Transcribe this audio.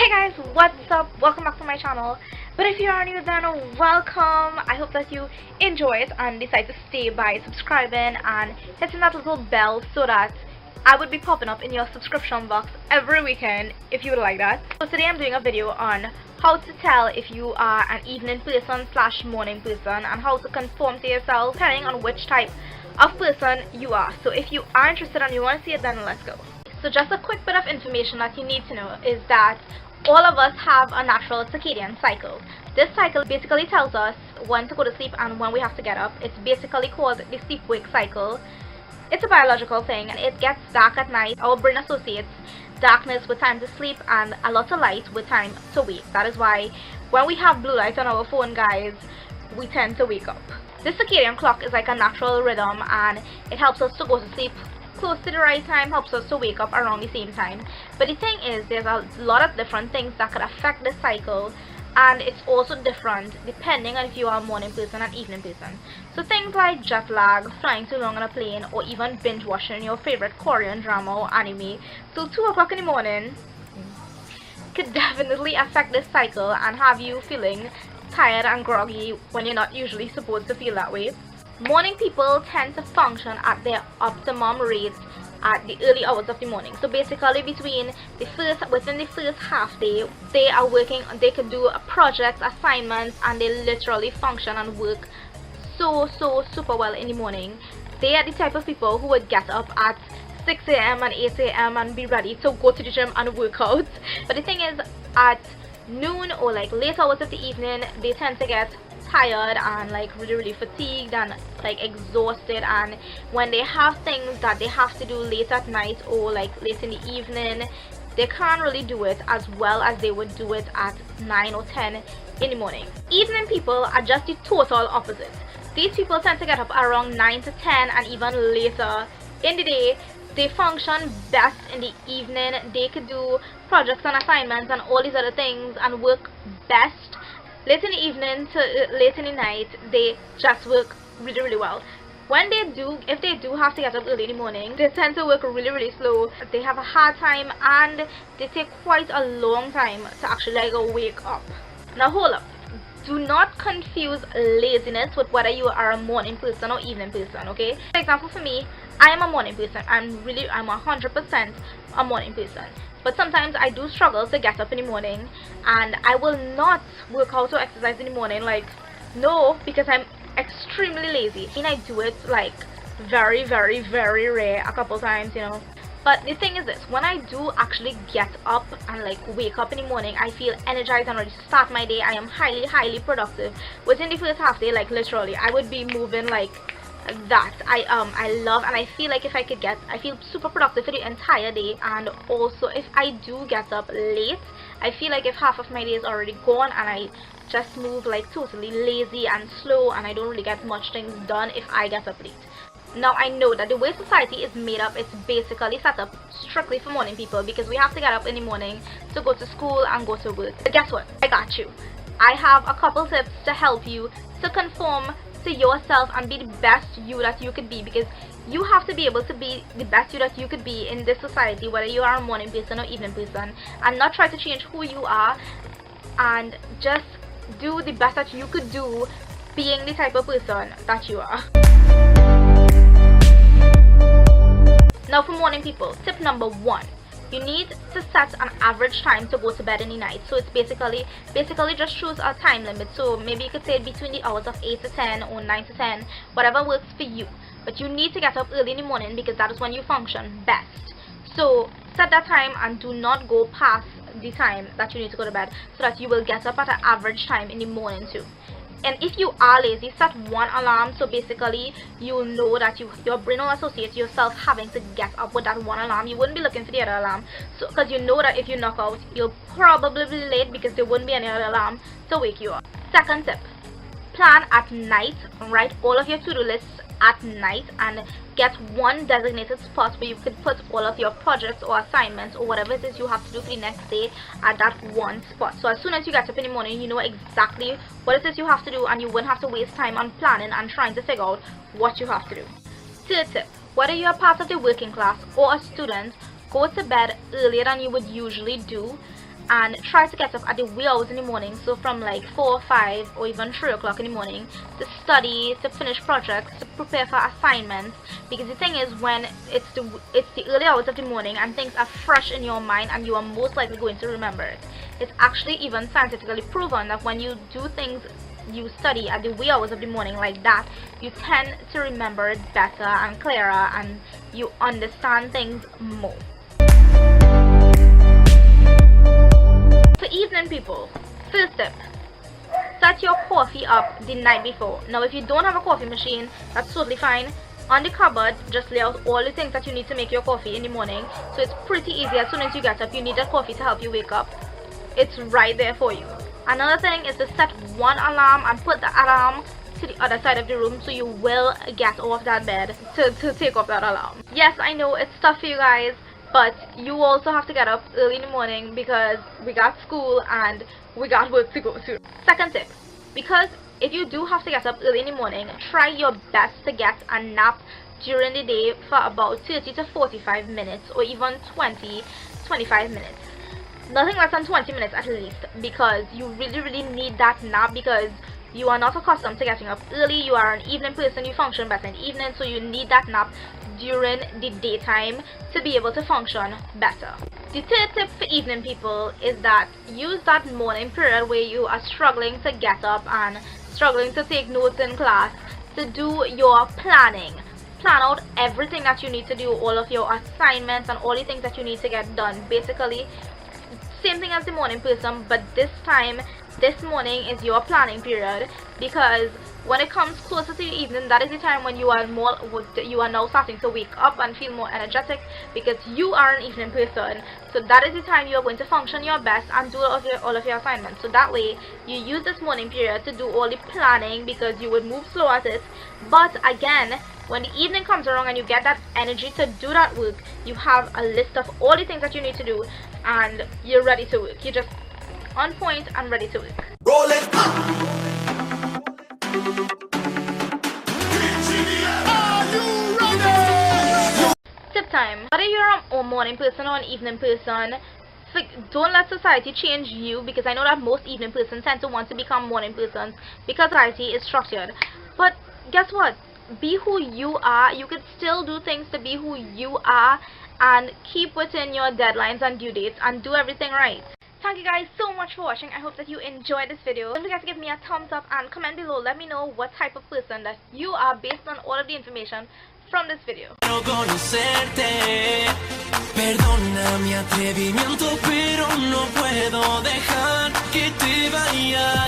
Hey guys, what's up? Welcome back to my channel. But if you are new, then welcome. I hope that you enjoy it and decide to stay by subscribing and hitting that little bell so that I would be popping up in your subscription box every weekend if you would like that. So today I'm doing a video on how to tell if you are an evening person slash morning person and how to conform to yourself depending on which type of person you are. So if you are interested and you want to see it, then let's go. So just a quick bit of information that you need to know is that all of us have a natural circadian cycle. This cycle basically tells us when to go to sleep and when we have to get up. It's basically called the sleep-wake cycle. It's a biological thing and it gets dark at night. Our brain associates darkness with time to sleep and a lot of light with time to wake. That is why when we have blue light on our phone, guys, we tend to wake up. This circadian clock is like a natural rhythm and it helps us to go to sleep close to the right time, helps us to wake up around the same time. But the thing is, there's a lot of different things that could affect this cycle, and it's also different depending on if you are a morning person and evening person. So things like jet lag, flying too long on a plane, or even binge watching your favorite Korean drama or anime till 2 o'clock in the morning could definitely affect this cycle and have you feeling tired and groggy when you're not usually supposed to feel that way. Morning people tend to function at their optimum rate at the early hours of the morning. So basically within the first half day, they are working, they can do projects, assignments, and they literally function and work so super well in the morning. They are the type of people who would get up at 6 a.m. and 8 a.m. and be ready to go to the gym and work out. But the thing is, at noon or like late hours of the evening, they tend to get tired and like really fatigued and like exhausted, and when they have things that they have to do late at night or like late in the evening, they can't really do it as well as they would do it at 9 or 10 in the morning. Evening people are just the total opposite. These people tend to get up around 9 to 10 and even later in the day. They function best in the evening. They could do projects and assignments and all these other things and work best. Late in the evening to late in the night, they just work really well. When they do, if they do have to get up early in the morning, they tend to work really slow. They have a hard time and they take quite a long time to actually like wake up. Now hold up. Do not confuse laziness with whether you are a morning person or evening person, okay? For example, for me, I am a morning person. I'm 100% a morning person. But sometimes I do struggle to get up in the morning and I will not work out or exercise in the morning, like, no, because I'm extremely lazy. I mean, I do it like very rare, a couple times, you know. But the thing is this, when I do actually get up and like wake up in the morning, I feel energized and ready to start my day. I am highly productive. Within the first half day, like literally, I would be moving like that. I love, and I feel like if I feel super productive for the entire day. And also if I do get up late, I feel like if half of my day is already gone and I just move like totally lazy and slow and I don't really get much things done if I get up late. Now I know that the way society is made up, it's basically set up strictly for morning people because we have to get up in the morning to go to school and go to work. But guess what? I got you. I have a couple tips to help you to conform to yourself and be the best you that you could be, because you have to be able to be the best you that you could be in this society, whether you are a morning person or evening person, and not try to change who you are and just do the best that you could do being the type of person that you are. Now for morning people, tip number 1. You need to set an average time to go to bed in the night. So it's basically just choose a time limit. So maybe you could say between the hours of 8 to 10 or 9 to 10, whatever works for you. But you need to get up early in the morning because that is when you function best. So set that time and do not go past the time that you need to go to bed so that you will get up at an average time in the morning too. And if you are lazy, set one alarm, so basically you'll know that your brain will associate yourself having to get up with that one alarm. You wouldn't be looking for the other alarm, so because you know that if you knock out, you'll probably be late because there wouldn't be any other alarm to wake you up. Second tip, plan at night. Write all of your to-do lists at night and get one designated spot where you can put all of your projects or assignments or whatever it is you have to do for the next day at that one spot. So as soon as you get up in the morning, you know exactly what it is you have to do and you won't have to waste time on planning and trying to figure out what you have to do. Third tip, whether you are part of the working class or a student, go to bed earlier than you would usually do and try to get up at the wee hours in the morning, so from like 4 or 5 or even 3 o'clock in the morning, to study, to finish projects, to prepare for assignments. Because the thing is, when it's the early hours of the morning and things are fresh in your mind and you are most likely going to remember it. It's actually even scientifically proven that when you do things, you study at the wee hours of the morning like that, you tend to remember it better and clearer, and you understand things more. For evening people, first tip, set your coffee up the night before. Now if you don't have a coffee machine, that's totally fine. On the cupboard, just lay out all the things that you need to make your coffee in the morning, so it's pretty easy. As soon as you get up, you need that coffee to help you wake up. It's right there for you. Another thing is to set one alarm and put the alarm to the other side of the room, so you will get off that bed to take off that alarm. Yes, I know it's tough for you guys, but you also have to get up early in the morning because we got school and we got work to go to. Second tip, because if you do have to get up early in the morning, try your best to get a nap during the day for about 30 to 45 minutes or even 20-25 minutes. Nothing less than 20 minutes at least, because you really need that nap, because you are not accustomed to getting up early. You are an evening person, you function better in the evening, so you need that nap during the daytime to be able to function better. The third tip for evening people is that use that morning period where you are struggling to get up and struggling to take notes in class to do your planning. Plan out everything that you need to do, all of your assignments and all the things that you need to get done. Basically, same thing as the morning person, but this time, this morning is your planning period, because when it comes closer to the evening, that is the time when you are now starting to wake up and feel more energetic, because you are an evening person. So that is the time you are going to function your best and do all of your assignments. So that way you use this morning period to do all the planning, because you would move slow at it. But again, when the evening comes around and you get that energy to do that work, you have a list of all the things that you need to do and you're ready to work. You're just on point and ready to work. Roll it. Are you ready? Tip time. Whether you're a morning person or an evening person, don't let society change you, because I know that most evening persons tend to want to become morning persons because society is structured. But guess what? Be who you are. You can still do things to be who you are and keep within your deadlines and due dates and do everything right. Thank you guys so much for watching. I hope that you enjoyed this video. Don't forget to give me a thumbs up and comment below. Let me know what type of person that you are based on all of the information from this video. Perdona mi atrevimiento, pero no puedo dejar que te vaya.